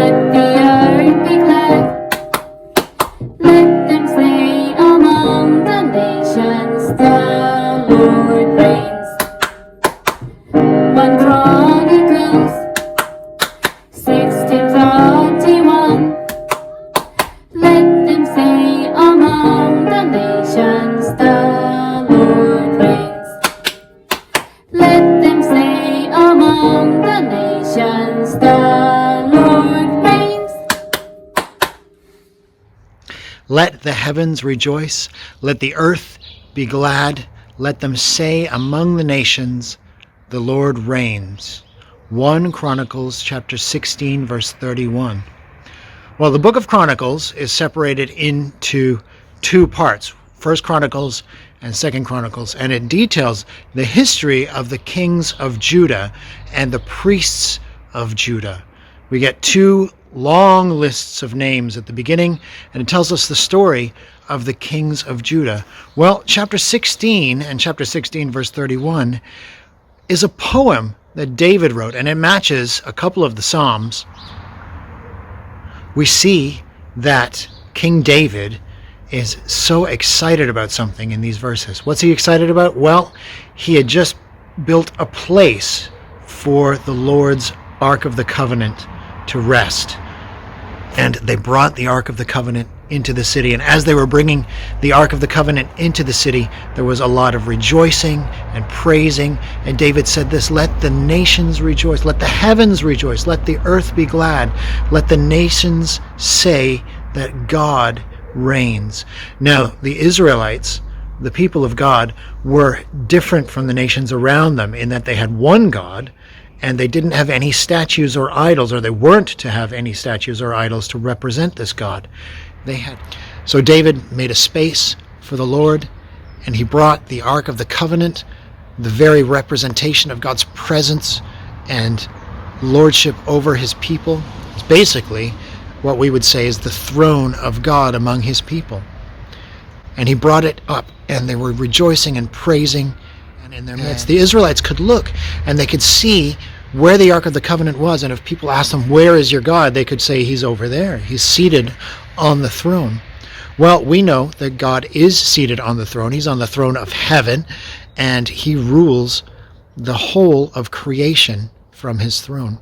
Let the earth be glad. Let them say among the nations, the Lord reigns. 1 Chronicles 16:31. Let them say among the nations, the Lord reigns. Let them say among the nations, the Lord reigns. Let the heavens rejoice, let the earth be glad, let them say among the nations, the Lord reigns. 1 Chronicles chapter 16, verse 31. Well, the book of Chronicles is separated into two parts, 1 Chronicles and 2 Chronicles, and it details the history of the kings of Judah and the priests of Judah. We get two long lists of names at the beginning, and it tells us the story of the kings of Judah. Well, chapter 16 and chapter 16, verse 31 is a poem that David wrote, and it matches a couple of the Psalms. We see that King David is so excited about something in these verses. What's he excited about? Well, he had just built a place for the Lord's Ark of the Covenant to rest. And they brought the Ark of the Covenant into the city. And as they were bringing the Ark of the Covenant into the city, there was a lot of rejoicing and praising. And David said this, let the nations rejoice, let the heavens rejoice, let the earth be glad, let the nations say that God reigns. Now, the Israelites, the people of God, were different from the nations around them in that they had one God, and they didn't have any statues or idols, or they weren't to have any statues or idols to represent this God. So David made a space for the Lord, and he brought the Ark of the Covenant, the very representation of God's presence and lordship over his people. It's basically what we would say is the throne of God among his people. And he brought it up, and they were rejoicing and praising, and in their midst the Israelites could look, and they could see where the Ark of the Covenant was, and if people asked them, where is your God? They could say, he's over there. He's seated on the throne. Well, we know that God is seated on the throne. He's on the throne of heaven, and he rules the whole of creation from his throne.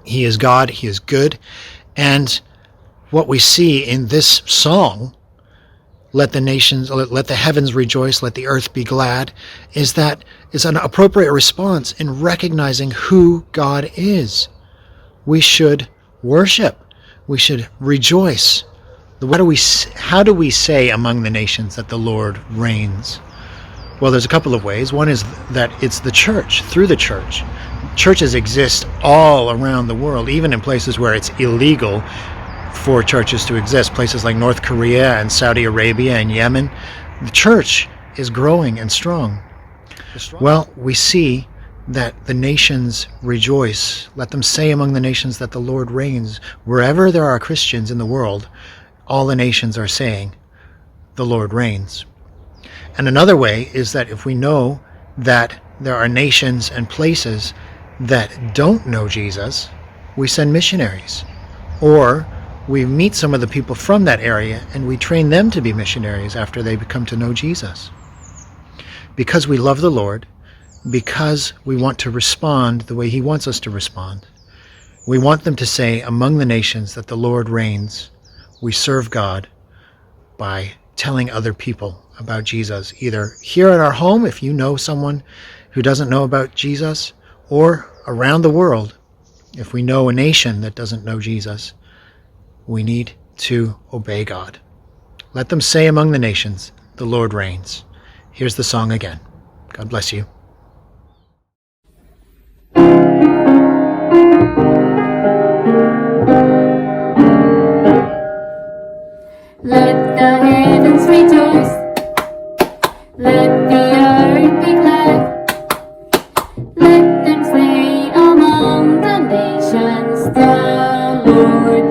He is God, he is good, and what we see in this song, let the heavens rejoice, let the earth be glad, is an appropriate response in recognizing who God is. We should worship. We should rejoice. How do we say among the nations that the Lord reigns? Well, there's a couple of ways. One is that it's the church, through the church. Churches exist all around the world, even in places where it's illegal for churches to exist, places like North Korea and Saudi Arabia and Yemen. The church is growing and strong. Well, we see that the nations rejoice. Let them say among the nations that the Lord reigns. Wherever there are Christians in the world, all the nations are saying, the Lord reigns. And another way is that if we know that there are nations and places that don't know Jesus, we send missionaries. Or we meet some of the people from that area and we train them to be missionaries after they come to know Jesus. Because we love the Lord, because we want to respond the way he wants us to respond, we want them to say among the nations that the Lord reigns. We serve God by telling other people about Jesus, either here at our home, if you know someone who doesn't know about Jesus, or around the world, if we know a nation that doesn't know Jesus. We need to obey God. Let them say among the nations, the Lord reigns. Here's the song again. God bless you. Let the heavens rejoice, let the earth be glad, let them say among the nations, the Lord